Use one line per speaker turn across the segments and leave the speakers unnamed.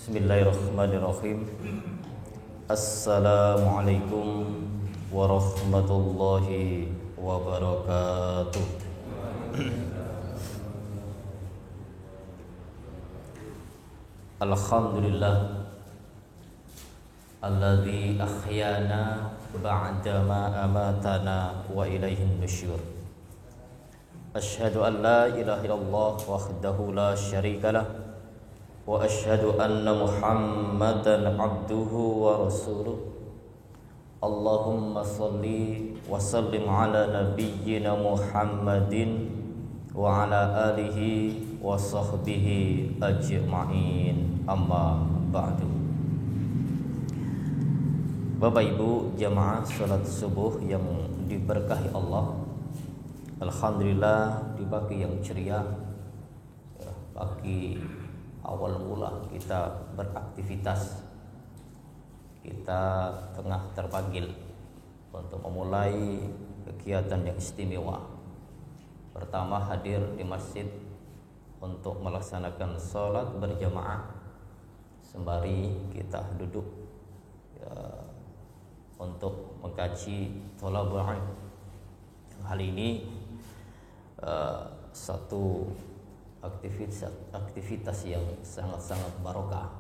Bismillahirrahmanirrahim. Assalamualaikum warahmatullahi wabarakatuh. Alhamdulillah alladzi ahyana ba'dama amatana wa ilaihin nusyur. Asyhadu an la ilaha illallah wahdahu la syarikalah wa asyhadu anna Muhammadan abduhu wa rasuluh. Allahumma salli wa sallim ala nabiyyina Muhammadin wa ala alihi wa sahbihi ajma'in. Amma ba'du. Bapak Ibu jamaah salat subuh yang diberkahi Allah, alhamdulillah di pagi yang ceria, pagi awal mula kita beraktivitas, kita tengah terpanggil untuk memulai kegiatan yang istimewa. Pertama, hadir di masjid untuk melaksanakan sholat berjamaah sembari kita duduk untuk mengkaji thalabul ilm. Hal ini satu aktivitas yang sangat-sangat barokah.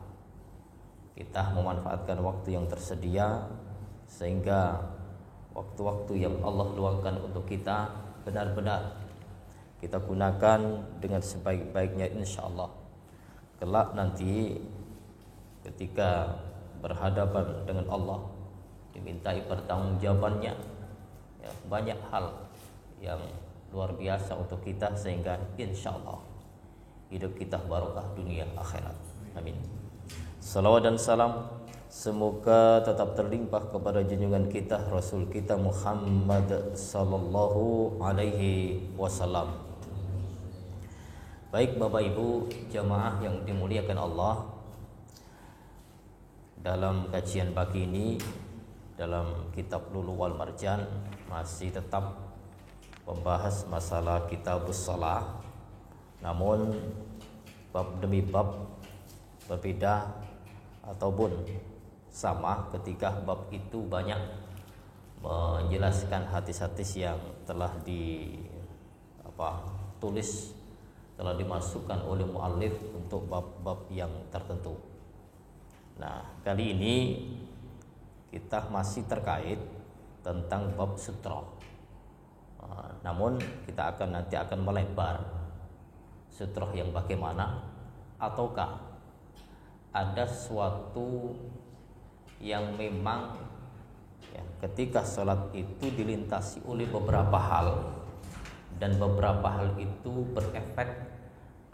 Kita memanfaatkan waktu yang tersedia sehingga waktu-waktu yang Allah luangkan untuk kita benar-benar kita gunakan dengan sebaik-baiknya, insyaallah. Kelak nanti ketika berhadapan dengan Allah, dimintai pertanggungjawabannya, banyak hal yang luar biasa untuk kita, sehingga insyaallah hidup kita barokah dunia akhirat. Amin. Salawat dan salam semoga tetap terlimpah kepada junjungan kita Rasul kita Muhammad sallallahu alaihi wasallam. Baik Bapak Ibu jamaah yang dimuliakan Allah, dalam kajian pagi ini dalam kitab Lu'lu' wal Marjan masih tetap membahas masalah kitabus shalah, namun bab demi bab berbeda ataupun sama ketika bab itu banyak menjelaskan hadis-hadis yang telah ditulis, telah dimasukkan oleh muallif untuk bab-bab yang tertentu. Nah, kali ini kita masih terkait tentang bab sutra. Namun kita nanti akan melebar. Sutra yang bagaimana? Ataukah ada sesuatu yang memang ketika sholat itu dilintasi oleh beberapa hal, dan beberapa hal itu berefek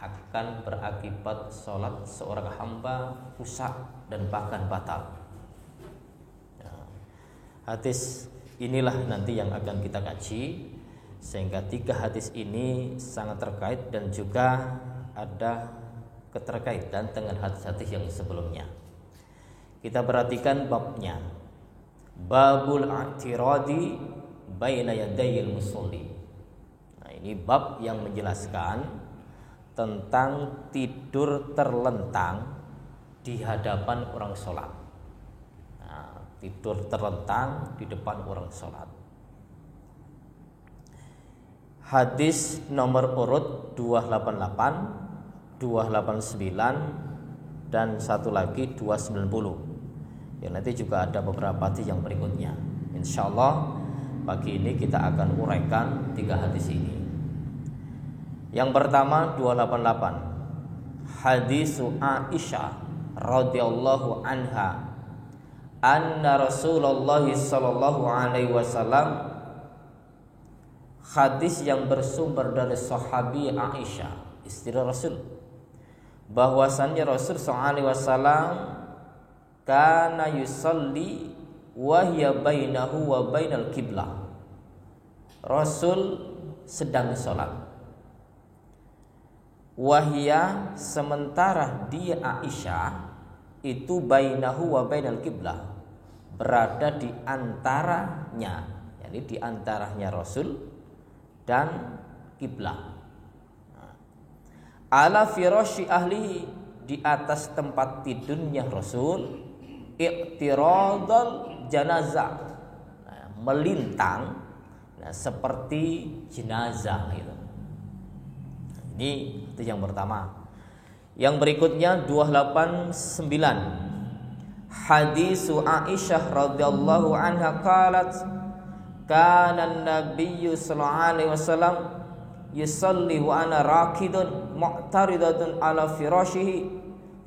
akan berakibat sholat seorang hamba rusak dan bahkan batal. Hadis inilah nanti yang akan kita kaji, sehingga 3 hadis ini sangat terkait dan juga ada keterkaitan dengan hadis-hadis yang sebelumnya. Kita perhatikan babnya, babul i'tiradi baina yadayil musolli. Nah, ini bab yang menjelaskan tentang tidur terlentang di hadapan orang sholat. Tidur terlentang di depan orang sholat. Hadis nomor urut 288, 289 dan satu lagi 290. Nanti juga ada beberapa hadis yang berikutnya. Insyaallah pagi ini kita akan uraikan 3 hadis ini. Yang pertama 288, hadis Aisyah radhiyallahu anha anna Rasulullah sallallahu alaihi wasallam, hadis yang bersumber dari sahabi Aisyah istri Rasul, bahwasannya Rasul sallallahu alaihi wasallam kana yusalli wa hiya bainahu wa bainal qiblah. Rasul sedang sholat, wahia sementara dia Aisyah itu bainahu wa bainal qiblah, berada di antaranya, yakni di antaranya Rasul dan kiblah. Ala firasyi ahli, di atas tempat tidurnya Rasul i'tiradul janazah, melintang seperti jenazah gitu. Ini itu yang pertama. Yang berikutnya 289, hadis Aisyah radhiyallahu anha qalat kana an-nabiyyu sallallahu alaihi wasallam yusalli wa ana raqidun mu'taridatun ala firashihi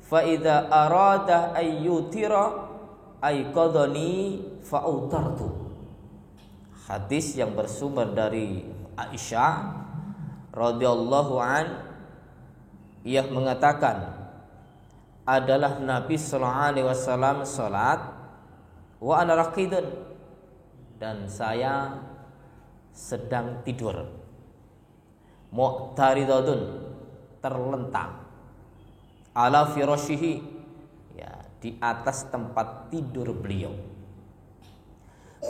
fa idza arada ay yutira ay qadani fa autartu. Hadis yang bersumber dari Aisyah radhiyallahu an, ia mengatakan adalah Nabi sallallahu alaihi wasallam salat wa ana raqidun, dan saya sedang tidur, mu'taridatun, terlentang, ala firashihi, ya, di atas tempat tidur beliau.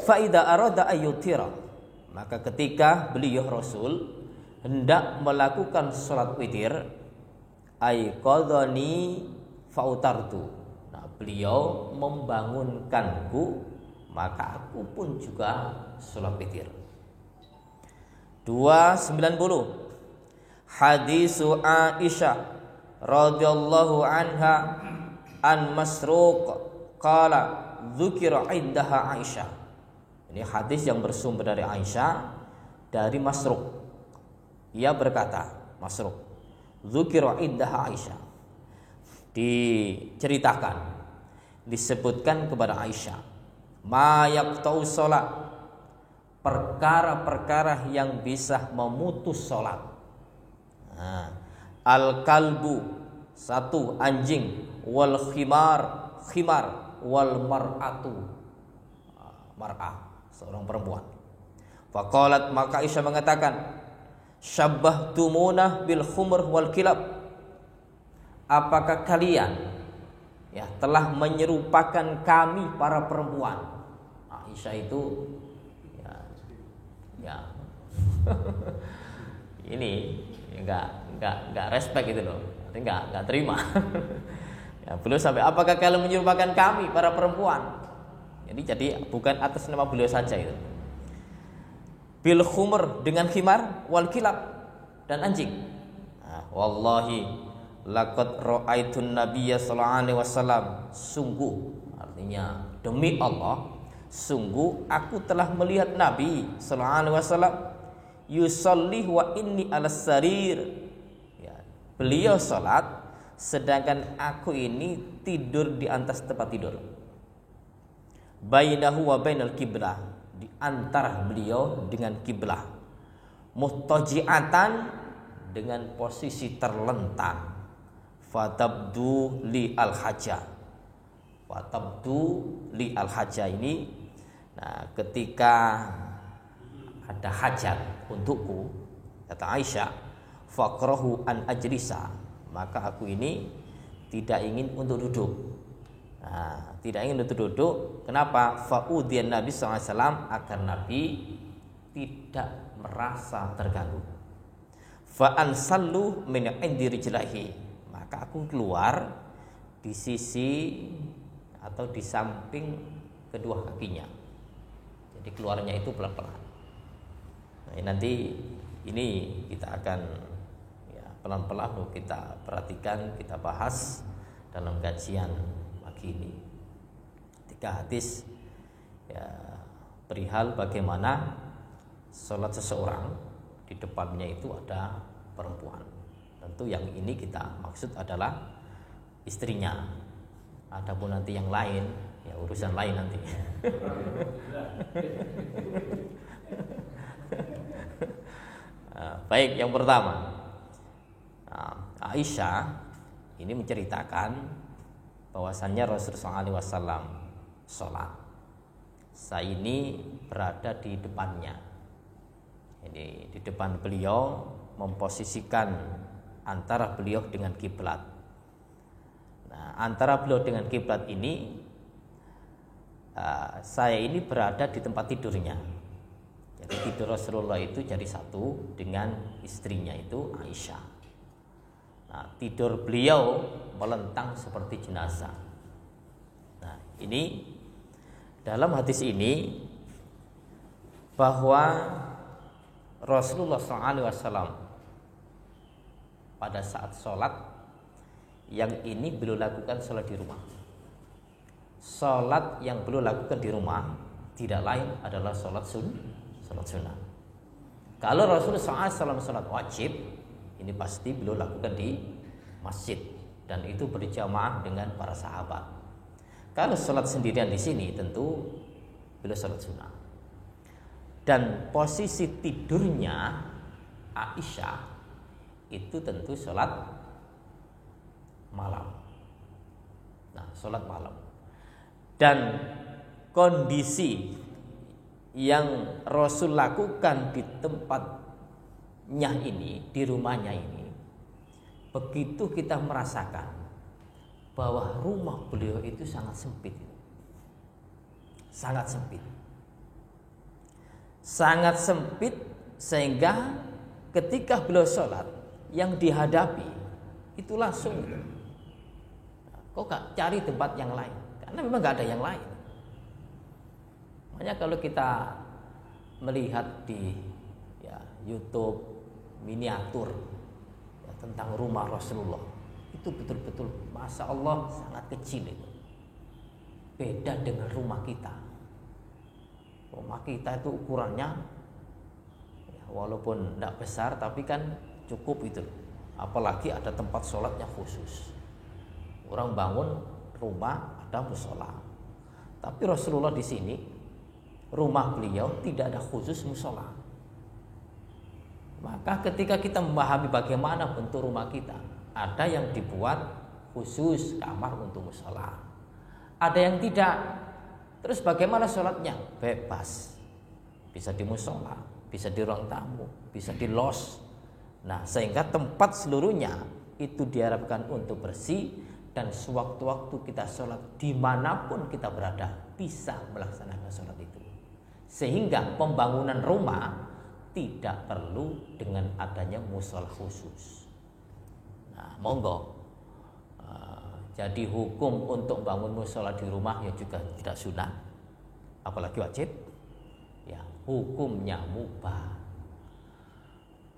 Fa idza arada ayyutira, maka ketika beliau Rasul hendak melakukan salat witir, ay qadani fautartu, nah beliau membangunkanku, maka aku pun juga salat witir. 290, hadis Aisyah radhiyallahu anha an Masruq qala dzukira indaha Aisyah. Ini hadis yang bersumber dari Aisyah dari Masruq. Ia berkata, Masruq, dzukira indaha Aisyah, diceritakan, disebutkan kepada Aisyah, ma yaqta'u shalah, perkara-perkara yang bisa memutus salat. Al-kalbu, satu, anjing, wal khimar, wal mar'atu, mar'ah, seorang perempuan. Faqalat, maka Aisyah mengatakan, syabbahtumuna bil khumr wal kilab, apakah kalian telah menyerupakan kami para perempuan. Aisyah itu ini enggak respect gitu loh, enggak terima. Beliau sampai apakah kalian menyerupakan kami para perempuan. Jadi bukan atas nama beliau saja itu. Bil khumr, dengan khimar, wal kilab, dan anjing. Wallahi laqad ra'aitun nabiyya sallallahu alaihi wasallam, sungguh, artinya demi Allah, sungguh aku telah melihat Nabi sallallahu alaihi wasallam yusalli wa inni alas sarir, beliau salat sedangkan aku ini tidur di atas tempat tidur. Bainahu wa bainal qiblah, di antara beliau dengan kiblah. Muhtaji'atan, dengan posisi terlentang. Fatabdu li al-hajjah. Fatabdu li al-hajjah ini, nah, ketika ada hajat untukku, kata Aisyah, faqrahu an ajlisa, maka aku ini tidak ingin untuk duduk. Nah, tidak ingin untuk duduk. Kenapa? Fa'udhiyan Nabi SAW, agar Nabi tidak merasa terganggu. Fa'ansallu min indi rijlahi, maka aku keluar di sisi atau di samping kedua kakinya. Jadi keluarnya itu pelan-pelan. Nah, nanti ini kita akan pelan-pelan kita perhatikan, kita bahas dalam kajian pagi ini. 3 hadis perihal bagaimana sholat seseorang di depannya itu ada perempuan. Tentu yang ini kita maksud adalah istrinya. Adapun nanti yang lain, urusan lain nanti. Baik, yang pertama, Aisyah ini menceritakan bahwasannya Rasulullah SAW sholat. Saya ini berada di depannya. Jadi di depan beliau, memposisikan antara beliau dengan kiblat. Nah, antara beliau dengan kiblat ini, saya ini berada di tempat tidurnya. Jadi tidur Rasulullah itu jadi satu dengan istrinya itu Aisyah. Nah, tidur beliau melentang seperti jenazah. Nah, ini dalam hadis ini bahwa Rasulullah SAW pada saat sholat yang ini beliau lakukan sholat di rumah. Sholat yang beliau lakukan di rumah tidak lain adalah sholat sunnah. Kalau Rasulullah SAW sholat wajib, ini pasti beliau lakukan di masjid dan itu berjamaah dengan para sahabat. Kalau sholat sendirian di sini tentu beliau sholat sunnah. Dan posisi tidurnya Aisyah itu tentu sholat malam. Nah, sholat malam. Dan kondisi yang Rasul lakukan di tempatnya ini, di rumahnya ini, begitu kita merasakan bahwa rumah beliau itu sangat sempit. Sangat sempit. Sangat sempit sehingga ketika beliau sholat yang dihadapi itu langsung gitu. Kok gak cari tempat yang lain? Karena memang gak ada yang lain. Makanya kalau kita melihat di YouTube miniatur tentang rumah Rasulullah, itu betul-betul Masya Allah sangat kecil itu. Beda dengan rumah kita. Rumah kita itu ukurannya walaupun tidak besar tapi kan cukup itu. Apalagi ada tempat sholatnya khusus. Orang bangun rumah ada musola. Tapi Rasulullah di sini rumah beliau tidak ada khusus musola. Maka ketika kita memahami bagaimana bentuk rumah kita, ada yang dibuat khusus kamar untuk musola, ada yang tidak. Terus bagaimana sholatnya? Bebas. Bisa di musola, bisa di ruang tamu, bisa di los. Nah, sehingga tempat seluruhnya itu diharapkan untuk bersih dan sewaktu-waktu kita sholat dimanapun kita berada bisa melaksanakan sholat itu. Sehingga pembangunan rumah tidak perlu dengan adanya musola khusus. Nah, monggo. Jadi hukum untuk bangun musola di rumah ya juga tidak sunnah, apalagi wajib. Ya, hukumnya mubah.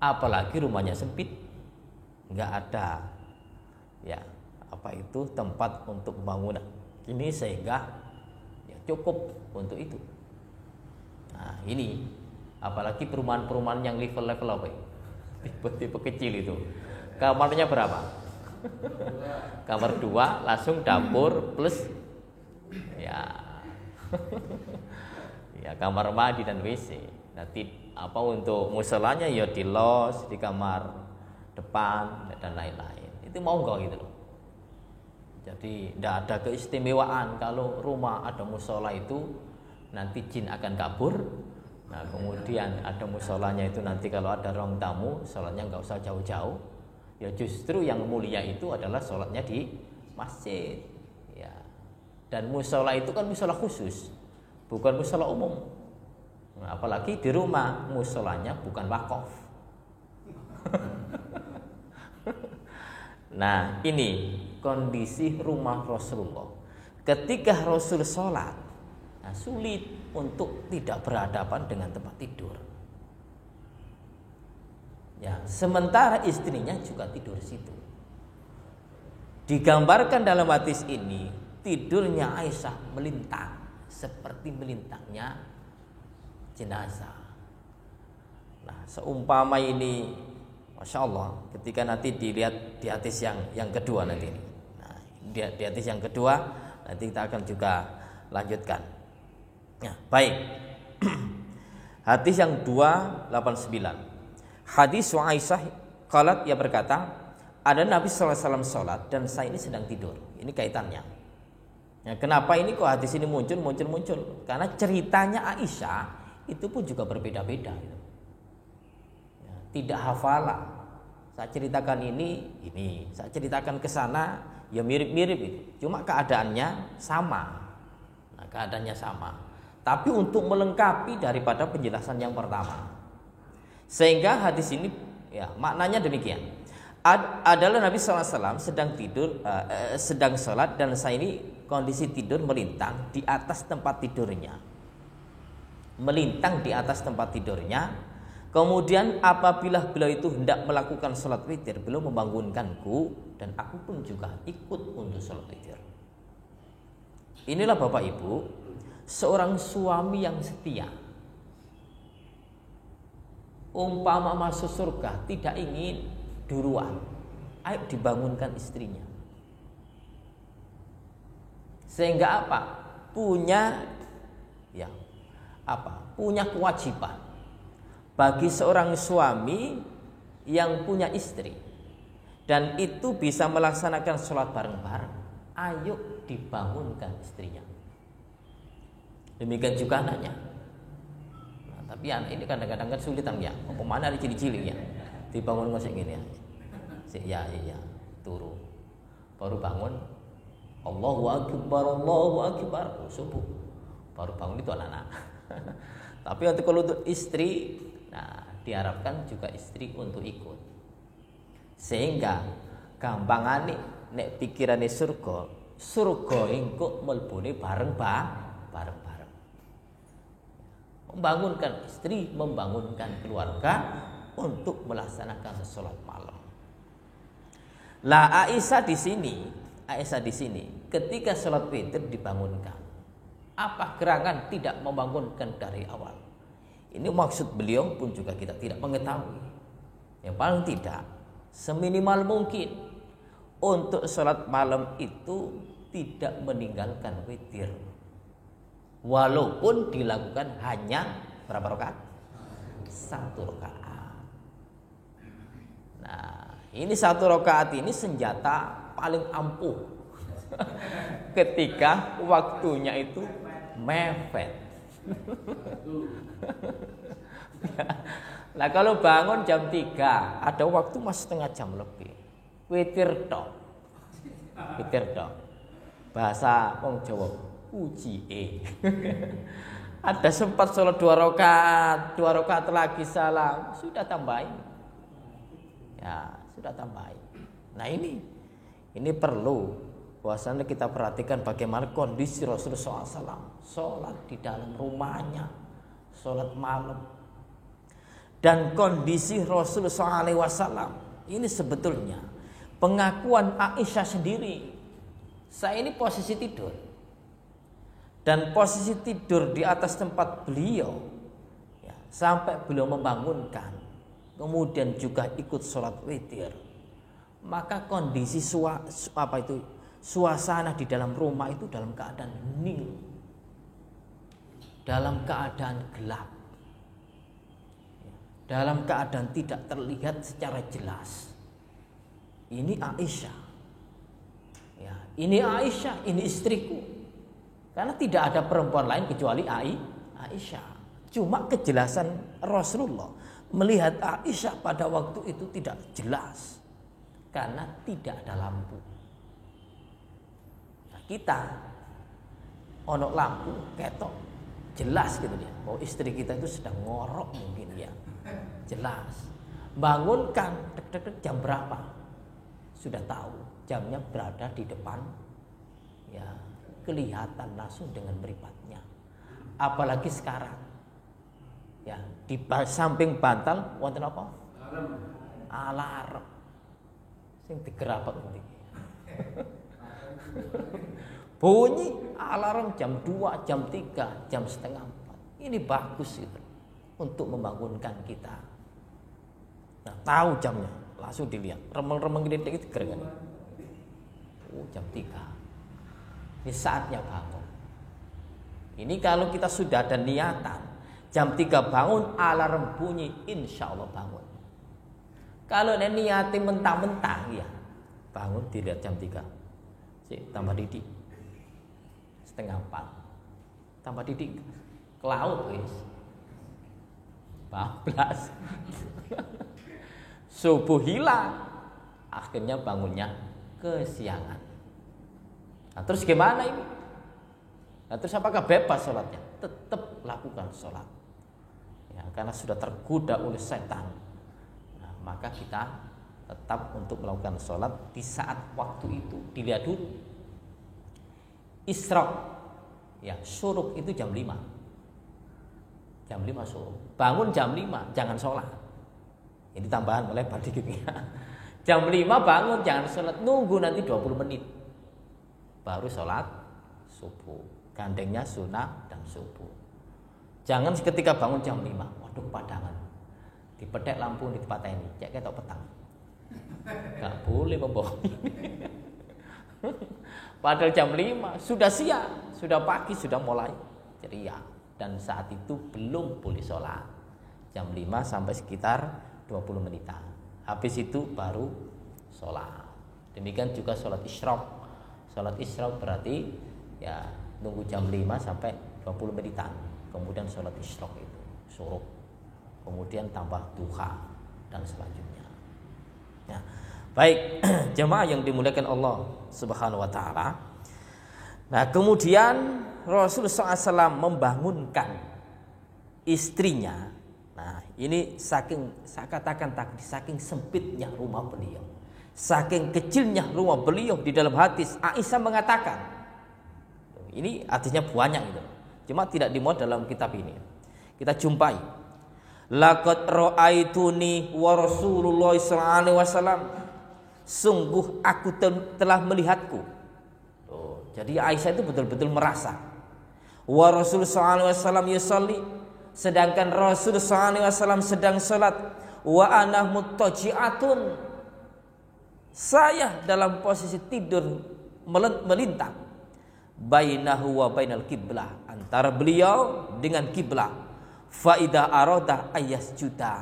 Apalagi rumahnya sempit, nggak ada tempat untuk pembangunan ini sehingga cukup untuk itu. Nah, ini apalagi perumahan-perumahan yang level-level apa ya? Tipe-tipe kecil itu. Kamarnya berapa? Kamar 2 langsung dapur plus kamar mandi dan WC. Nanti untuk musolanya ya di los, di kamar depan dan lain-lain. Itu monggo gitu loh. Jadi tidak ada keistimewaan kalau rumah ada musola itu nanti jin akan kabur. Nah, kemudian ada musolanya itu nanti kalau ada ruang tamu, sholatnya nggak usah jauh-jauh. Ya justru yang mulia itu adalah sholatnya di masjid. Ya. Dan musola itu kan musola khusus, bukan musola umum. Nah, apalagi di rumah musolanya bukan wakaf. Nah, ini kondisi rumah Rasulullah. Ketika Rasul sholat, sulit untuk tidak berhadapan dengan tempat tidur. Ya, sementara istrinya juga tidur di situ. Digambarkan dalam hadis ini tidurnya Aisyah melintang seperti melintangnya jenazah. Nah, seumpama ini, Masya Allah, ketika nanti dilihat di hadis yang kedua nanti ini. Nah, di hadis yang kedua nanti kita akan juga lanjutkan. Ya, baik. Hadis yang 289. Hadis Aisyah qalat, ia berkata, ada Nabi sallallahu alaihi wasallam salat dan saya ini sedang tidur. Ini kaitannya. Ya, kenapa ini kok hadis ini muncul? Karena ceritanya Aisyah itu pun juga berbeda-beda gitu. Ya, tidak hafalah. Saya ceritakan ini, saya ceritakan ke sana, ya mirip-mirip itu. Cuma keadaannya sama. Nah, keadaannya sama. Tapi untuk melengkapi daripada penjelasan yang pertama. Sehingga hadis ini maknanya demikian. adalah Nabi SAW sedang tidur, sedang sholat, dan saya ini kondisi tidur melintang di atas tempat tidurnya. Melintang di atas tempat tidurnya. Kemudian apabila beliau itu hendak melakukan sholat witir, beliau membangunkanku, dan aku pun juga ikut untuk sholat witir. Inilah Bapak Ibu, seorang suami yang setia. Umpama masuk surga tidak ingin duluan, ayo dibangunkan istrinya. Sehingga apa? Punya kewajiban bagi seorang suami yang punya istri dan itu bisa melaksanakan sholat bareng-bareng, ayo dibangunkan istrinya. Demikian juga anaknya. Nah, tapi anak ini kadang-kadang kan sulitan ya. Kemana ada cili-cili ya? Dibangun masih gini ya. Ya, turu. Baru bangun, Allahu Akbar, subuh. Baru bangun itu anak-anak. Tapi kalau untuk istri, nah diharapkan juga istri untuk ikut. Sehingga gampangane nek pikirane surga engko mlebune bareng-bareng. Membangunkan istri, membangunkan keluarga untuk melaksanakan sholat malam. Lah Aisyah di sini ketika sholat witir dibangunkan. Apa gerangan tidak membangunkan dari awal? Ini maksud beliau pun juga kita tidak mengetahui. Yang paling tidak seminimal mungkin untuk sholat malam itu tidak meninggalkan witir. Walaupun dilakukan hanya berapa rakaat? 1 rakaat. Nah, ini 1 rakaat ini senjata paling ampuh ketika waktunya itu mepet. Nah, kalau bangun jam 3, ada waktu masih setengah jam lebih. Witir tok. Bahasa wong Jawa, uji Ada sempat sholat 2 rakaat lagi salam, sudah tambahin. Ya, sudah tambahin. Nah, ini perlu bahwasanya kita perhatikan bagaimana kondisi Rasulullah SAW sholat di dalam rumahnya, sholat malam. Dan kondisi Rasulullah SAW ini sebetulnya pengakuan Aisyah sendiri. Saya ini posisi tidur, dan posisi tidur di atas tempat beliau ya, sampai beliau membangunkan, kemudian juga ikut sholat witir. Maka kondisi suasana di dalam rumah itu dalam keadaan hening, dalam keadaan gelap, dalam keadaan tidak terlihat secara jelas. Ini Aisyah, ya, ini Aisyah, ini istriku. Karena tidak ada perempuan lain kecuali Aisyah. Cuma kejelasan Rasulullah melihat Aisyah pada waktu itu tidak jelas karena tidak ada lampu. Nah, kita ono lampu ketok jelas gitu ya. Oh, istri kita itu sedang ngorok mungkin ya. Jelas. Bangunkan jam berapa? Sudah tahu, jamnya berada di depan. Ya, kelihatan langsung dengan meripatnya. Apalagi sekarang. Ya, di samping bantal wonten apa? Alarm. Sing digerabak nanti. Bunyi alarm jam 2, jam 3, jam setengah 4. Ini bagus itu untuk membangunkan kita. Nah, tahu jamnya, langsung dilihat. Remeng-remeng gede itu gerangan. Oh, jam 3. Ini saatnya bangun. Ini kalau kita sudah ada niatan, jam 3 bangun, alarm bunyi, insya Allah bangun. Kalau niati mentang-mentang ya, bangun dilihat jam 3. Tambah didik. Setengah 4. Tambah didik ke laut wis. 14. Subuh hilang. Akhirnya bangunnya kesiangan. Nah, terus gimana ini? Nah, terus apakah bebas sholatnya? Tetap lakukan sholat. Ya, karena sudah tergoda oleh setan. Nah, maka kita tetap untuk melakukan sholat di saat waktu itu. Dilihat dulu isyraq, ya syuruk itu jam 5 syuruk. Bangun jam 5 jangan sholat. Ini tambahan melebar dikit ya. Jam 5 bangun jangan sholat, nunggu nanti 20 menit baru sholat subuh. Gandengnya sunnah dan subuh. Jangan ketika bangun jam 5, waduh padangan, dipedek lampu di tempat ini, cek ketok petang. Gak boleh membohongi. Padahal jam 5 sudah siang, sudah pagi, sudah mulai ceria. Dan saat itu belum boleh sholat. Jam 5 sampai sekitar 20 menitan. Habis itu baru sholat. Demikian juga sholat isyraq. Sholat isyraq berarti ya nunggu jam 5 sampai 20 menitan. Kemudian sholat isyraq itu syuruk. Kemudian tambah duha dan selanjutnya. Ya. Baik, jemaah yang dimuliakan Allah Subhanahu wa taala. Nah, kemudian Rasulullah SAW membangunkan istrinya. Nah, ini saya katakan tadi, saking sempitnya rumah beliau, saking kecilnya rumah beliau di dalam hadis Aisyah mengatakan. Ini artinya banyak itu. Cuma tidak dimuat dalam kitab ini. Kita jumpai. Laqad ra'aituni wa Rasulullah sallallahu alaihi wasallam. Sungguh aku telah melihatku. Jadi Aisyah itu betul-betul merasa. Wa Rasul sallallahu alaihi wasallam yusalli, sedangkan Rasul sallallahu alaihi wasallam sedang salat. Wa ana muttaji'atun, saya dalam posisi tidur melintang. Bainahu wa bainal kiblah, antara beliau dengan kiblah. Fa idza arada ayyasjuda.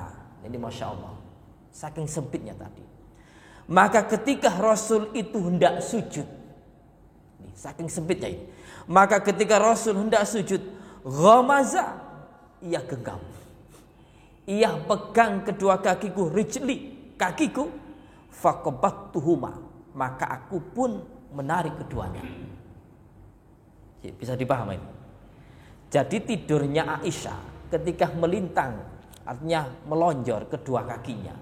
Ini Masya Allah, saking sempitnya tadi. Maka ketika Rasul itu hendak sujud, ini saking sempitnya ini. Maka ketika Rasul hendak sujud, ghamaza, ia genggam. Ia pegang kedua kakiku, rijli, kakiku, faqabattuhuma, maka aku pun menarik keduanya. Bisa dipahami ini. Jadi tidurnya Aisyah ketika melintang, artinya melonjor kedua kakinya.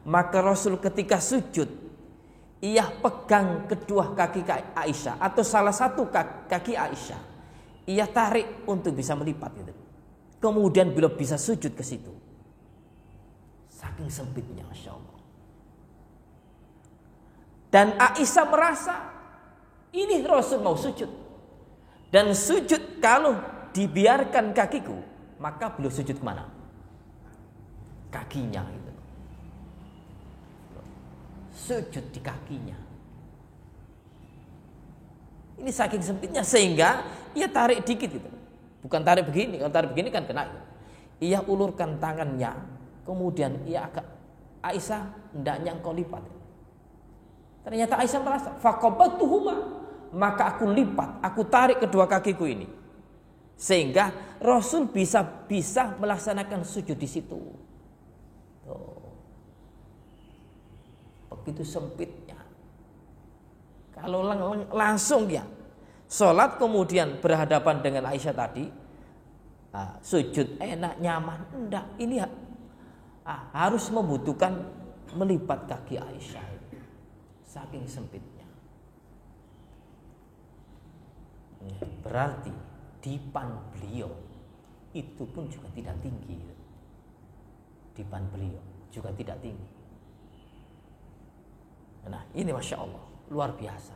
Maka Rasul ketika sujud, ia pegang kedua kaki Aisyah atau salah satu kaki Aisyah, ia tarik untuk bisa melipat gitu. Kemudian beliau bisa sujud ke situ. Saking sempitnya, Masya Allah. Dan Aisyah merasa ini Rasul mau sujud. Dan sujud kalau dibiarkan kakiku, maka beliau sujud kemana? Kakinya itu. Sujud di kakinya. Ini saking sempitnya sehingga ia tarik dikit gitu. Bukan tarik begini, kalau tarik begini kan kena. Ia ulurkan tangannya, kemudian ia agak Aisyah hendaknya engkau lipat. Ternyata Aisyah merasa faqabattuhuma, maka aku lipat, aku tarik kedua kakiku ini. Sehingga Rasul bisa melaksanakan sujud di situ. Tuh. Begitu sempitnya. Kalau langsung ya sholat kemudian berhadapan dengan Aisyah tadi, sujud enak nyaman, enggak. Ini harus membutuhkan melipat kaki Aisyah. Saking sempitnya. Berarti dipan beliau itu pun juga tidak tinggi. Dipan beliau juga tidak tinggi. Nah ini Masya Allah, luar biasa.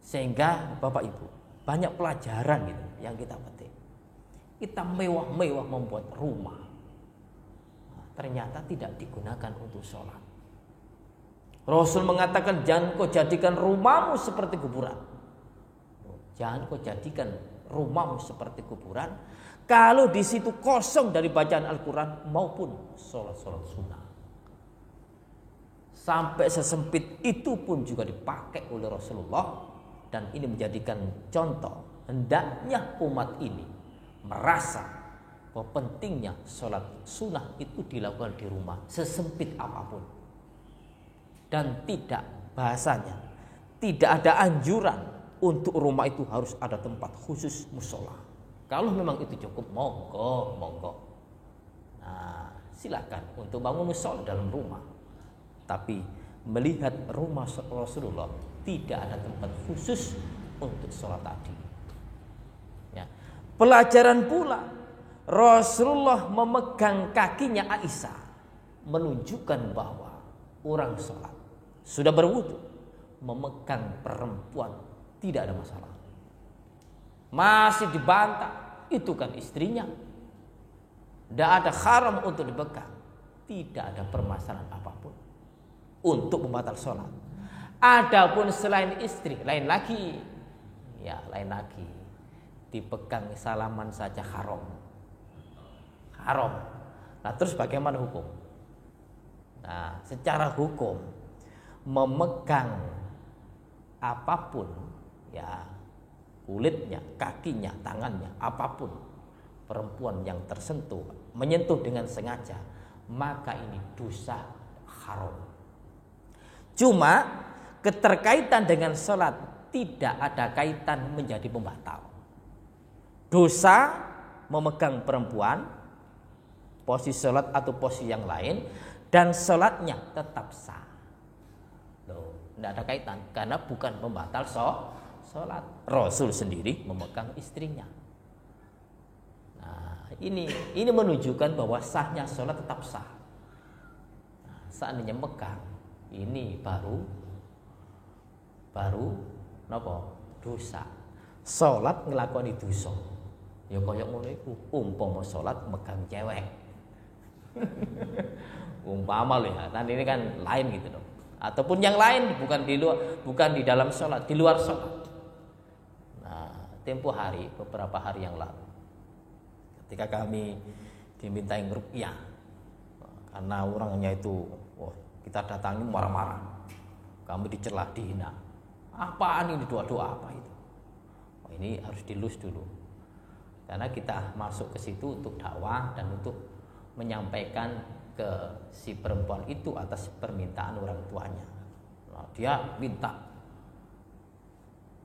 Sehingga Bapak Ibu, banyak pelajaran gitu yang kita petik. Kita mewah-mewah membuat rumah, ternyata tidak digunakan untuk sholat. Rasul mengatakan jangan kau jadikan rumahmu seperti kuburan. Jangan kau jadikan rumahmu seperti kuburan. Kalau di situ kosong dari bacaan Al-Quran maupun sholat-sholat sunnah. Sampai sesempit itu pun juga dipakai oleh Rasulullah. Dan ini menjadikan contoh. Hendaknya umat ini merasa bahwa pentingnya sholat sunnah itu dilakukan di rumah. Sesempit apapun. Dan tidak, bahasanya tidak ada anjuran untuk rumah itu harus ada tempat khusus musola. Kalau memang itu cukup, monggo. Nah, silakan untuk bangun musola dalam rumah. Tapi melihat rumah Rasulullah tidak ada tempat khusus untuk sholat tadi. Ya. Pelajaran pula Rasulullah memegang kakinya Aisyah, menunjukkan bahwa orang sholat sudah berwudu, memegang perempuan tidak ada masalah. Masih dibantah, itu kan istrinya. Tidak ada haram untuk dipegang, tidak ada permasalahan apapun untuk membatal sholat. Adapun selain istri, lain lagi. Ya, lain lagi. Dipegang salaman saja haram. Haram. Nah, terus bagaimana hukum? Nah, secara hukum memegang apapun, ya, kulitnya, kakinya, tangannya, apapun perempuan yang tersentuh, menyentuh dengan sengaja, maka ini dosa haram. Cuma keterkaitan dengan sholat tidak ada kaitan menjadi pembatal. Dosa memegang perempuan, posisi sholat atau posisi yang lain, dan sholatnya tetap sah. Loh, tidak ada kaitan karena bukan pembatal sholat. Rasul sendiri memegang istrinya. Nah, ini menunjukkan bahwa sahnya sholat tetap sah. Nah, seandainya megang, ini baru napa? Dosa. Sholat ngelakoni dosa. Ya kaya ngono iku, umpama sholat megang cewek. Umpama loh ya, nanti ini kan lain gitu dong. Ataupun yang lain bukan di dalam sholat, di luar sholat. Nah, tempo hari, beberapa hari yang lalu, ketika kami dimintai ruqyah, karena orangnya itu, kita datangi marah-marah, kami dicela, dihina. Apaan ini doa-doa apa itu? Ini harus dilus dulu, karena kita masuk ke situ untuk dakwah dan untuk menyampaikan ke si perempuan itu atas permintaan orang tuanya. Nah, dia minta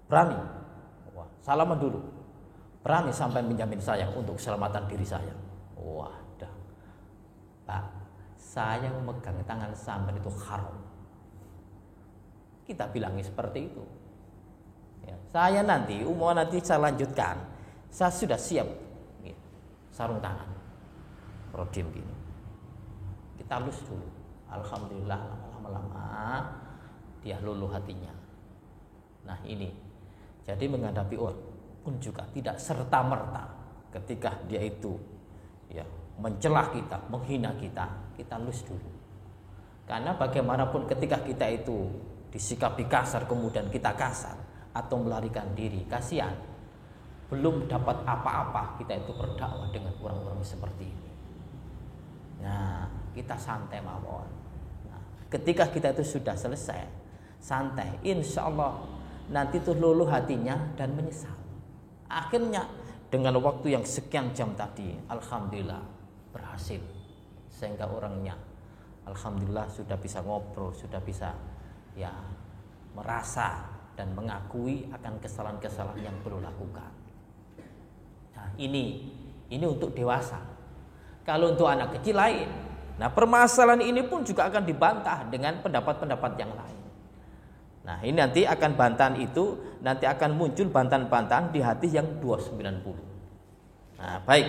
berani, salaman dulu, berani sampai menjamin saya untuk keselamatan diri saya. Wadah, Pak, saya memegang tangan sampai itu haram. Kita bilangi seperti itu. Ya, saya nanti saya lanjutkan, saya sudah siap sarung tangan, rodim gini. Kita lus dulu. Alhamdulillah lama-lama dia luluh hatinya. Nah ini, jadi menghadapi orang pun juga tidak serta-merta ketika dia itu ya mencelah kita, menghina kita lus dulu. Karena bagaimanapun ketika kita itu disikapi kasar kemudian kita kasar atau melarikan diri, kasihan. Belum dapat apa-apa kita itu berdakwah dengan orang-orang seperti ini. Nah, kita santai mawon. Nah, ketika kita itu sudah selesai, santai, insya Allah nanti tuh luluh hatinya dan menyesal. Akhirnya dengan waktu yang sekian jam tadi, alhamdulillah berhasil, sehingga orangnya alhamdulillah sudah bisa ngobrol, sudah bisa ya merasa dan mengakui akan kesalahan-kesalahan yang perlu lakukan. Nah, ini untuk dewasa. Kalau untuk anak kecil lain. Nah, permasalahan ini pun juga akan dibantah dengan pendapat-pendapat yang lain. Nah, ini nanti akan bantahan itu nanti akan muncul bantahan-bantahan di hadis yang 290. Nah, baik.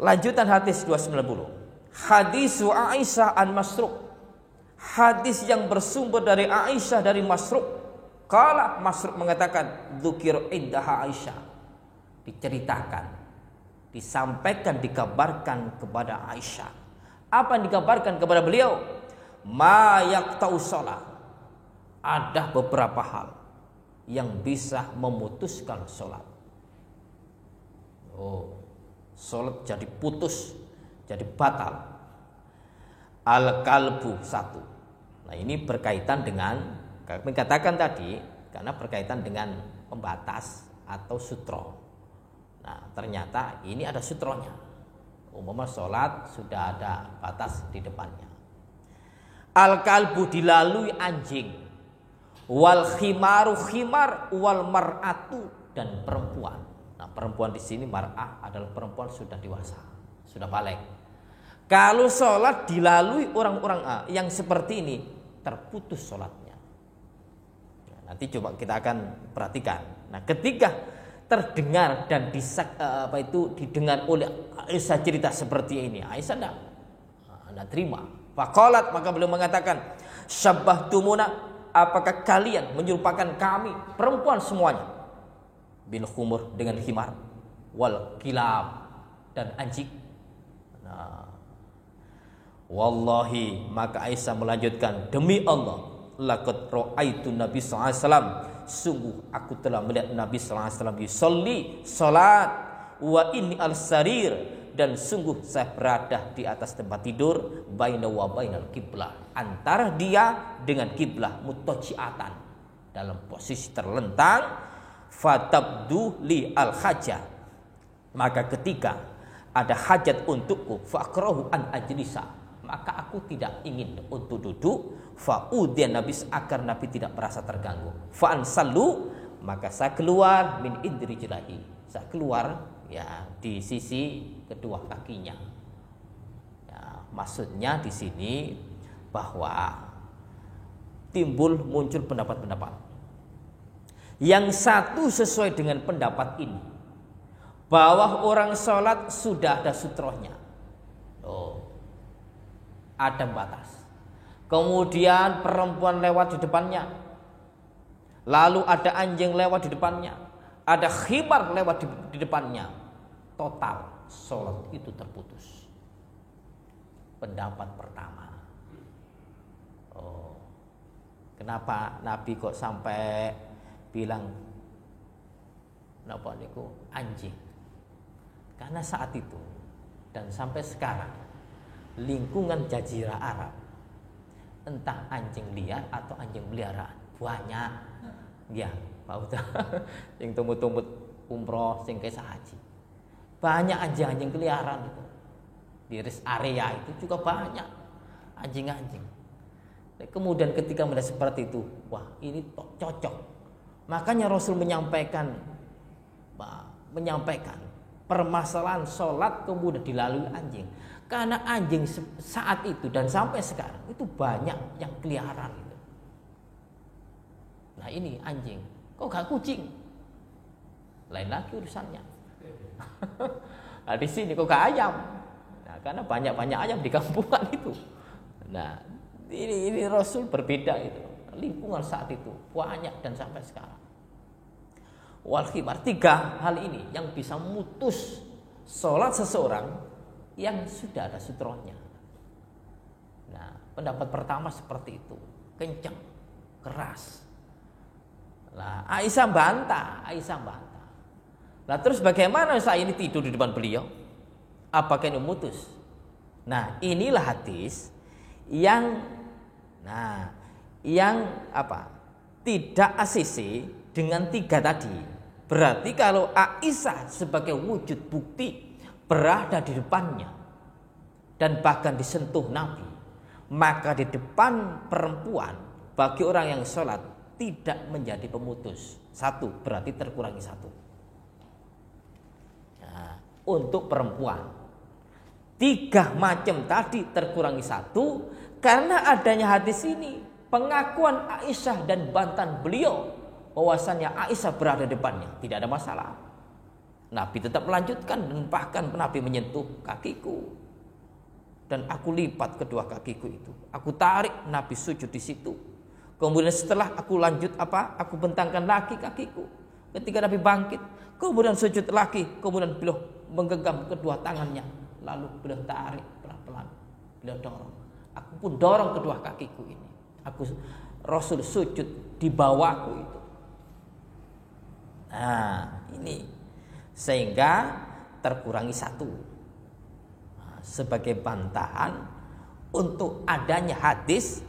Lanjutan hadis 290. Hadis Aisyah an Masruq. Hadis yang bersumber dari Aisyah dari Masruq. Qala Masruq mengatakan dzukir indaha Aisyah. Diceritakan, disampaikan, dikabarkan kepada Aisyah. Apa yang dikabarkan kepada beliau? Ma yaqta'u shalah. Ada beberapa hal yang bisa memutuskan sholat. Sholat jadi putus, jadi batal. Al-qalbu satu. Nah, ini berkaitan dengan, kami katakan tadi, karena berkaitan dengan pembatas atau sutro. Nah, ternyata ini ada sutronya. Umpama sholat sudah ada batas di depannya. Al-qalbu dilalui anjing, wal khimaru khimar, wal mar'atu dan perempuan. Nah, perempuan di sini mar'ah adalah perempuan sudah dewasa, sudah balik. Kalau sholat dilalui orang-orang yang seperti ini, terputus sholatnya. Nah, nanti coba kita akan perhatikan. Nah, ketika terdengar dan didengar oleh Aisyah cerita seperti ini, Aisyah tidak terima. Faqalat, maka beliau mengatakan, syabbahtumuna, apakah kalian menyerupakan kami perempuan semuanya bil khumur dengan khimar, wal kilab dan anjing. Nah, wallahi, maka Aisyah melanjutkan, demi Allah, laqad ra'aitu Nabi sallallahu alaihi wasallam, sungguh aku telah melihat Nabi sallallahu alaihi wasallam yusolli salat wa inni al-sarir, dan sungguh saya berada di atas tempat tidur baina wa bainal kiblah, antara dia dengan kiblah, muttaji'atan, dalam posisi terlentang. Fatabdu li al-hajah, maka ketika ada hajat untukku, faqrahu an ajlisa, maka aku tidak ingin untuk duduk. Fa'udhian Nabi, agar Nabi tidak merasa terganggu. Fa'an sallu, maka saya keluar min indri jelahi, saya keluar ya di sisi kedua kakinya. Ya, maksudnya di sini bahwa muncul pendapat-pendapat. Yang satu sesuai dengan pendapat ini, bahwa orang sholat sudah ada sutrohnya. Ada batas. Kemudian perempuan lewat di depannya, lalu ada anjing lewat di depannya, ada khimar lewat di depannya, total sholat itu terputus. Pendapat pertama. Kenapa Nabi kok sampai bilang napa niku anjing? Karena saat itu dan sampai sekarang lingkungan Jazirah Arab, entah anjing liar atau anjing peliharaan, banyak ya Pak Uda yang tumut-tumut umroh, sing kesah haji, banyak anjing-anjing peliharaan itu di rest area, itu juga banyak anjing-anjing. Kemudian ketika melihat seperti itu, wah ini cocok. Makanya Rasul menyampaikan permasalahan sholat kemudian dilalui anjing. Karena anjing saat itu dan sampai sekarang itu banyak yang peliharaan itu. Nah ini anjing, kok gak kucing? Lain lagi urusannya. Nah di sini kok gak ayam? Nah karena banyak ayam di kampungan itu. Nah ini Rasul berbeda itu. Lingkungan saat itu banyak dan sampai sekarang. Wal khimar, 3 hal ini yang bisa memutus sholat seseorang yang sudah ada sutrohnya. Nah, pendapat pertama seperti itu, kencang, keras. Nah, Aisyah bantah. Nah, terus bagaimana saya ini tidur di depan beliau? Apakah ini memutus? Nah, inilah hadis yang tidak asisi dengan 3 tadi. Berarti kalau Aisyah sebagai wujud bukti berada di depannya dan bahkan disentuh Nabi, maka di depan perempuan bagi orang yang sholat tidak menjadi pemutus. 1 berarti terkurangi 1. Nah, untuk perempuan 3 macam tadi terkurangi 1 karena adanya hadis ini, pengakuan Aisyah dan bantahan beliau bahwasannya Aisyah berada di depannya, tidak ada masalah. Nabi tetap melanjutkan dan bahkan Nabi menyentuh kakiku dan aku lipat kedua kakiku itu. Aku tarik, Nabi sujud di situ. Kemudian setelah aku lanjut aku bentangkan lagi kakiku. Ketika Nabi bangkit, kemudian sujud lagi, kemudian beliau menggenggam kedua tangannya, lalu beliau tarik pelan-pelan, beliau dorong. Aku pun dorong kedua kakiku ini. Rasul sujud di bawahku itu. Nah, ini sehingga terkurangi 1 sebagai bantahan untuk adanya hadis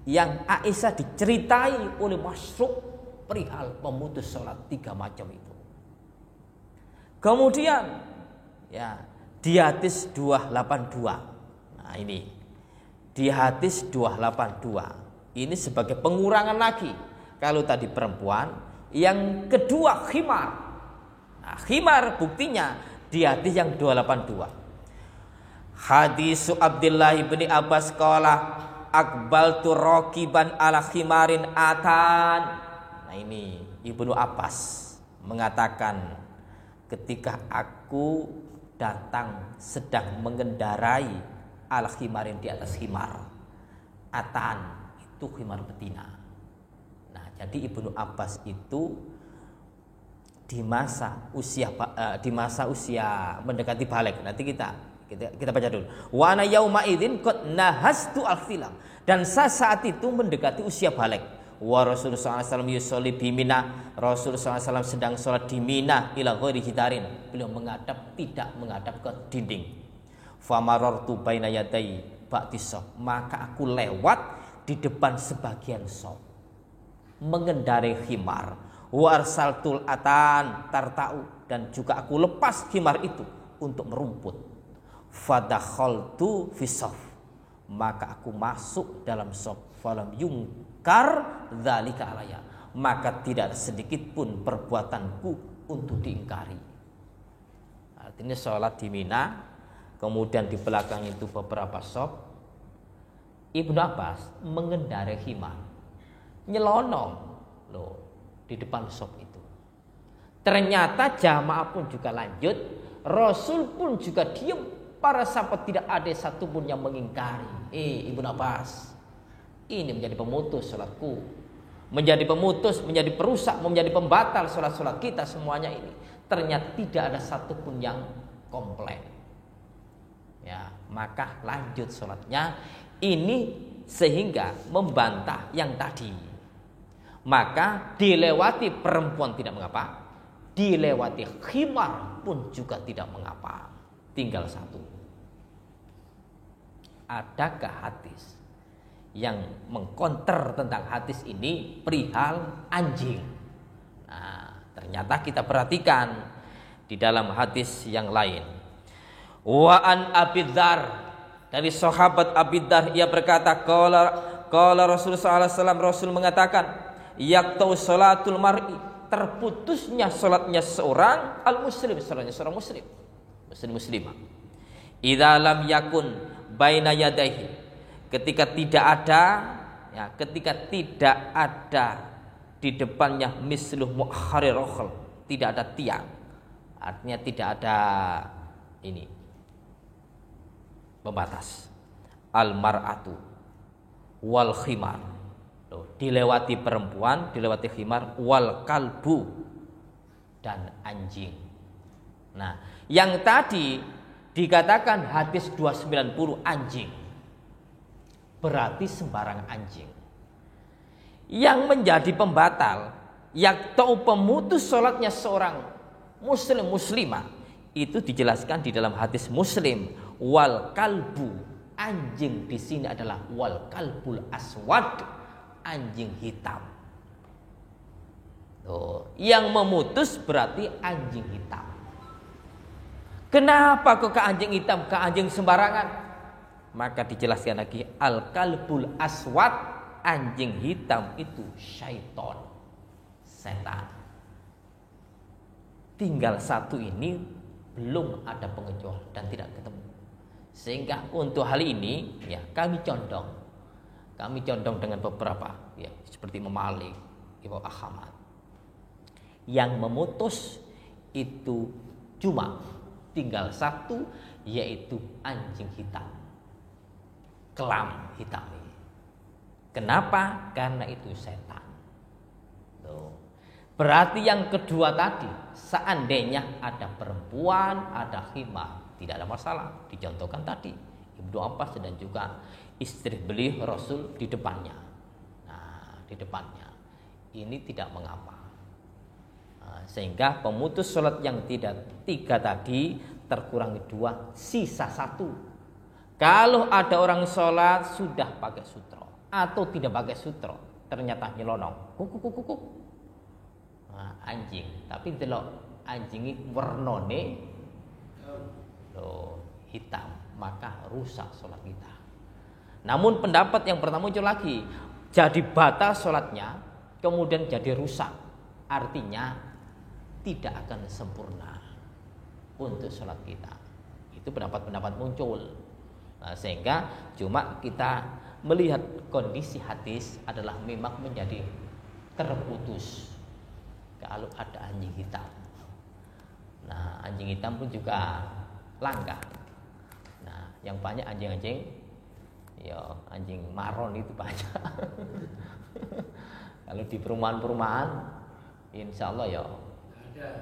yang Aisyah diceritai oleh Masruq perihal memutus sholat 3 macam itu. Kemudian di hadis 282. Nah, ini di hadis 282 ini sebagai pengurangan lagi. Kalau tadi perempuan, yang kedua khimar. Nah, khimar buktinya di hadis yang 282. Hadisu Abdullah bin Abbas qala aqbaltu raqiban ala khimarin atan. Nah ini Ibnu Abbas mengatakan, ketika aku datang sedang mengendarai ala khimarin, di atas khimar. Atan itu khimar betina. Nah, jadi Ibnu Abbas itu di masa usia mendekati balik. Nanti kita baca dulu. Wa ana yauma idzin qad nahastu al-filam. Dan saat itu mendekati usia balik. Wa Rasulullah SAW yusolli bi Mina. Rasulullah SAW sedang sholat di Mina ila ghairi hidarin. Beliau tidak menghadap ke dinding. Famarartu baina yaday ba'di shaf. Maka aku lewat di depan sebagian shaf, mengendarai khimar. Wa arsaltul atan tarta'u. Dan juga aku lepas khimar itu untuk merumput. Fadakhaltu fi shaf. Maka aku masuk dalam shaf. Falam yungkar dzalika alayya. Maka tidak sedikit pun perbuatanku untuk diingkari. Artinya sholat di Mina, kemudian di belakang itu beberapa shaf. Ibnu Abbas mengendarai khimar, nyelonong loh di depan shaf itu. Ternyata jamaah pun juga lanjut, Rasul pun juga diam, para sahabat tidak ada satupun yang mengingkari. Ibnu Abbas, ini menjadi pemutus sholatku, menjadi pemutus, menjadi perusak, menjadi pembatal sholat-sholat kita semuanya ini. Ternyata tidak ada satupun yang komplain. Ya, maka lanjut sholatnya. Ini sehingga membantah yang tadi. Maka dilewati perempuan tidak mengapa, dilewati khimar pun juga tidak mengapa. Tinggal satu. Adakah hadis yang mengkonter tentang hadis ini perihal anjing? Nah, ternyata kita perhatikan di dalam hadis yang lain. Wa an Abi Dzar, dari sahabat Abi Dzar, ia berkata, qala Rasulullah SAW, Rasul mengatakan, yaqtau salatul mar'i, terputusnya salatnya seorang al-muslim, salatnya seorang muslimah. Idza lam yakun baina yadayhi, ketika tidak ada di depannya misluh mu'akhirir rakhl, tidak ada tiang, artinya tidak ada ini pembatas. Al-mar'atu wal khimar, dilewati perempuan, dilewati khimar, wal kalbu, dan anjing. Nah, yang tadi dikatakan hadis 290 anjing, berarti sembarang anjing. Yang menjadi pembatal, yaitu pemutus sholatnya seorang muslim muslimah, itu dijelaskan di dalam hadis Muslim. Wal kalbu, anjing di sini adalah wal kalbul aswad, anjing hitam. Yang memutus berarti anjing hitam. Kenapa kok ke anjing hitam, ke anjing sembarangan? Maka dijelaskan lagi, al kalbul aswad, anjing hitam itu syaiton, setan. Tinggal satu ini belum ada pengecualian dan tidak ketemu. Sehingga untuk hal ini ya kami condong dengan beberapa ya seperti Imam Malik, Imam Ahmad, yang memutus itu cuma tinggal satu, yaitu anjing hitam, kelam hitam ini. Kenapa? Karena itu setan. Berarti yang kedua tadi, seandainya ada perempuan, ada khimar, tidak ada masalah. Dicontohkan tadi Ibnu Abbas dan juga istri beliau Rasul di depannya. Nah, di depannya ini tidak mengapa. Nah, sehingga pemutus sholat yang tidak tiga tadi terkurangi dua, sisa satu. Kalau ada orang sholat sudah pakai sutro atau tidak pakai sutro, ternyata nyelonong, kuk. Nah, anjing, tapi delok anjing warnane hitam, maka rusak sholat kita. Namun pendapat yang pertama muncul lagi, jadi batal sholatnya, kemudian jadi rusak, artinya tidak akan sempurna untuk sholat kita. Itu pendapat-pendapat muncul. Nah, sehingga cuma kita melihat kondisi hadis adalah memang menjadi terputus kalau ada anjing hitam. Nah, anjing hitam pun juga langka. Nah, yang banyak anjing-anjing, ya anjing maron itu banyak. Kalau di perumahan-perumahan, insya Allah ya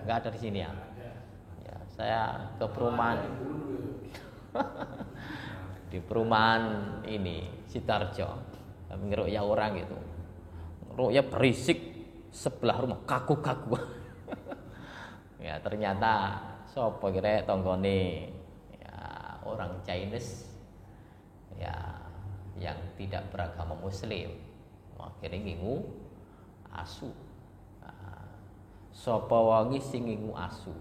nggak ada di sini ya. Ya, saya ke perumahan di perumahan ini Sitarjo, ngeruk ya orang gitu, ngeruk ya berisik sebelah rumah kaku-kaku. Ya ternyata sopo kira tonggone ya orang Chinese ya yang tidak beragama Muslim, akhirnya ngingu asu. Nah, sopo wangi sing ngingu asu,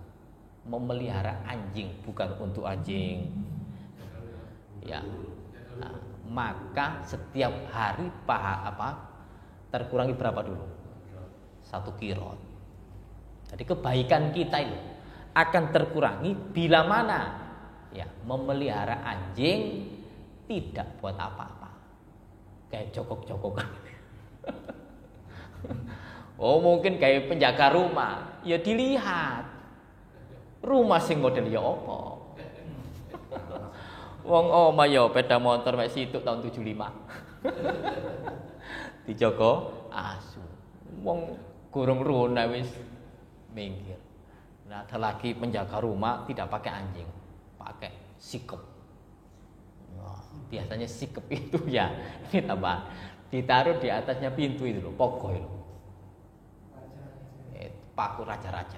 memelihara anjing bukan untuk anjing. Ya, nah, maka setiap hari terkurangi berapa dulu? 1 kirot. Jadi kebaikan kita itu akan terkurangi bila mana ya memelihara anjing tidak buat apa-apa, kayak jokok-jokokan. Oh mungkin kayak penjaga rumah, ya dilihat rumah sing model ya opo. Wong oma yo peda motor mek situk tahun 75. Dijogo asu. Wong gurung rona wis minggir. Nah, ada lagi penjaga rumah tidak pakai anjing, pakai sikep. Nah, biasanya sikep itu ya ini tambah ditaruh di atasnya pintu itu loh, pogo itu. Paku raja-raja.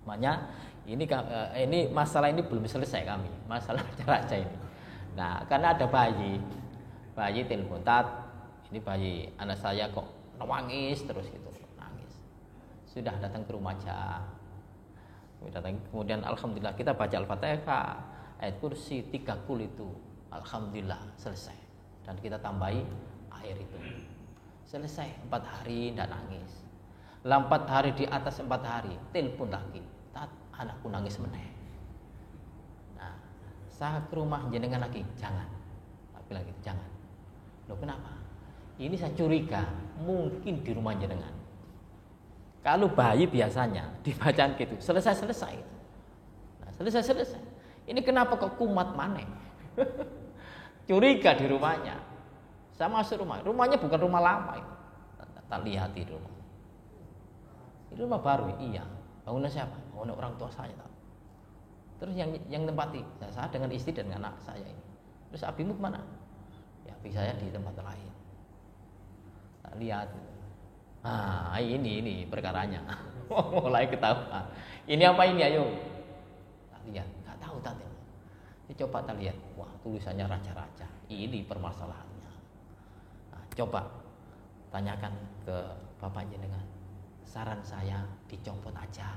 Makanya ini masalah ini belum selesai kami, masalah raja-raja ini. Nah, karena ada bayi telepon, Tat, ini bayi anak saya kok nangis terus gitu, nangis. Sudah datang ke rumah aja. Kemudian alhamdulillah kita baca Al-Fatihah, ayat kursi 3 kul itu, alhamdulillah selesai. Dan kita tambahi air itu. Selesai 4 hari tidak nangis. 4 hari di atas 4 hari, telepon lagi. Tat, anakku nangis meneh. Nah, saya ke rumah jenengan lagi, jangan. Tapi lagi jangan. Loh kenapa? Ini saya curiga mungkin di rumah jenengan. Kalau bayi biasanya dibacaan gitu, selesai. Nah, selesai. Ini kenapa kok kumat maneh? Curiga di rumahnya. Saya masuk rumahnya bukan rumah lama itu. Tak lihat di rumah. Itu rumah baru, iya. Bangunan siapa? Bangunan orang tua saya tahu. Terus yang tempati saya dengan istri dan anak saya ini. Terus abimu kemana? Ya abi saya di tempat lain. Tak lihat. Ah ini perkaranya. Mulai ketawa. Ini apa ini ayo? Tak lihat. Tak tahu tadi. Coba tak lihat. Wah tulisannya raja-raja. Ini permasalahannya. Nah, coba tanyakan ke bapak jenengan. Saran saya dicopot aja.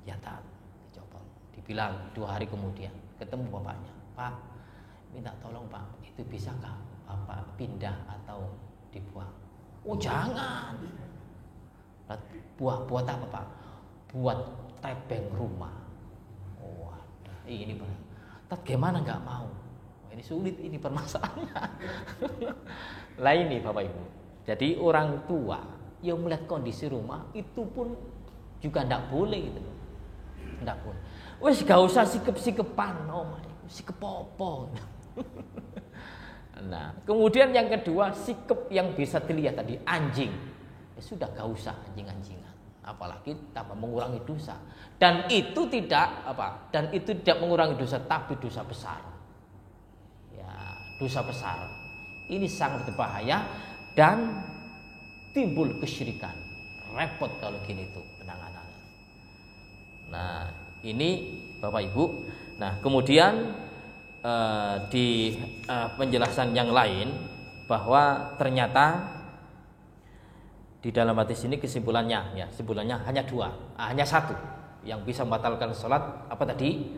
Ya tak, dicopot. Dibilang 2 hari kemudian ketemu bapaknya. Pak, minta tolong Pak, itu bisakah Bapak pindah atau dibuang? Oh jangan. Buat apa Pak? Buat tebeng rumah. Oh ini Pak. Tapi gimana nggak mau? Ini sulit ini permasalahannya. Lah ini Bapak Ibu. Jadi orang tua yang melihat kondisi rumah itu pun juga tidak boleh gitu loh. Tidak boleh. Wes gak usah sikep-sikepan, sikep apa. Nah, kemudian yang kedua sikep yang bisa dilihat tadi anjing. Ya sudah gak usah anjing-anjingan. Apalagi tambah mengurangi dosa. Dan itu tidak mengurangi dosa tapi dosa besar. Ya, dosa besar. Ini sangat berbahaya dan timbul kesyirikan. Repot kalau gini tuh penanganannya. Nah, ini Bapak Ibu. Nah, kemudian di penjelasan yang lain bahwa ternyata di dalam hadis ini kesimpulannya hanya 2, hanya 1 yang bisa membatalkan sholat. Apa tadi?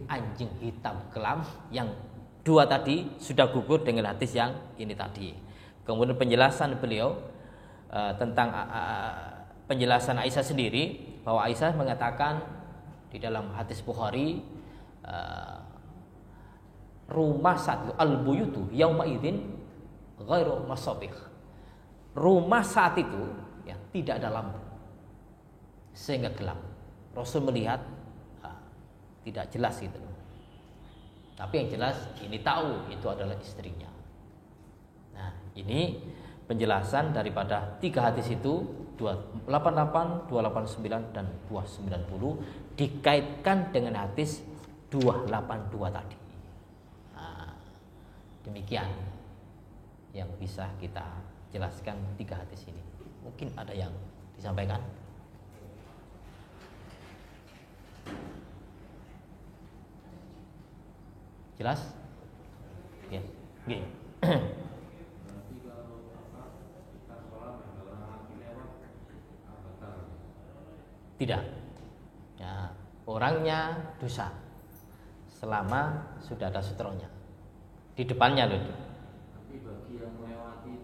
Anjing hitam kelam. Yang 2 tadi sudah gugur dengan hadis yang ini tadi. Kemudian penjelasan beliau tentang penjelasan Aisyah sendiri, bahwa Aisyah mengatakan di dalam hadis Bukhari, rumah saat itu al-buyutu yauma idzin ghairu masabih. Rumah saat itu ya tidak ada lampu sehingga gelap. Rasul melihat tidak jelas gitu. Tapi yang jelas ini tahu itu adalah istrinya. Nah, ini penjelasan daripada 3 hadis itu 288, 289 dan 290 dikaitkan dengan hadis 282 tadi. Nah, demikian yang bisa kita jelaskan 3 hadis ini. Mungkin ada yang disampaikan. Jelas? Ya. Okay. Tidak. Ya, orangnya dosa selama sudah ada sutronya di depannya loh.
Tapi bagi yang melewati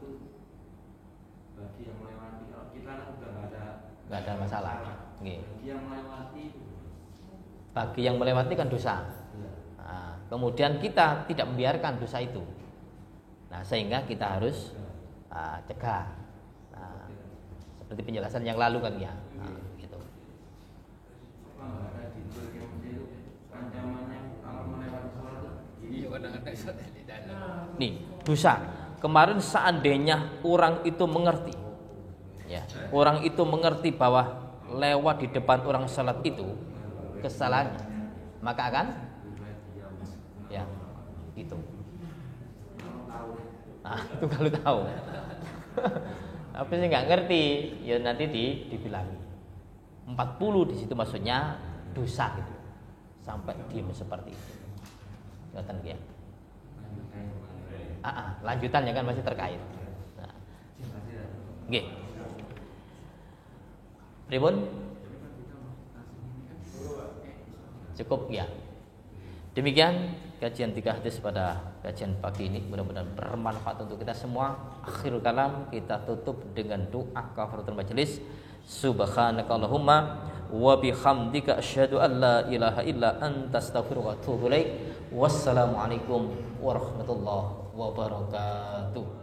kalau kita udah nggak ada
masalah. Okay.
Bagi
yang melewati kan dosa. Nah, kemudian kita tidak membiarkan dosa itu. Nah, sehingga kita harus cegah. Nah, seperti penjelasan yang lalu kan ya. Nah, gitu. Nih, dosa. Kemarin seandainya orang itu mengerti, ya, orang itu mengerti bahwa lewat di depan orang salat itu kesalahannya, maka akan, ya, gitu. Nah, itu kalau tahu. Tapi saya nggak ngerti, ya nanti dibilangi. 40 di situ maksudnya dosa gitu. Sampai diam seperti itu. Kelihatan ya. Lanjutannya kan masih terkait. Nah. Oke. Pripun? Cukup ya. Demikian kajian 3 hadis pada kajian pagi ini, mudah-mudahan bermanfaat untuk kita semua. Akhirul kalam kita tutup dengan doa kafaratul majelis. Subhanakallahumma wa bihamdika asyhadu an la ilaha illa anta astaghfiruka wa atubu ilaik. Wassalamualaikum warahmatullahi wabarakatuh.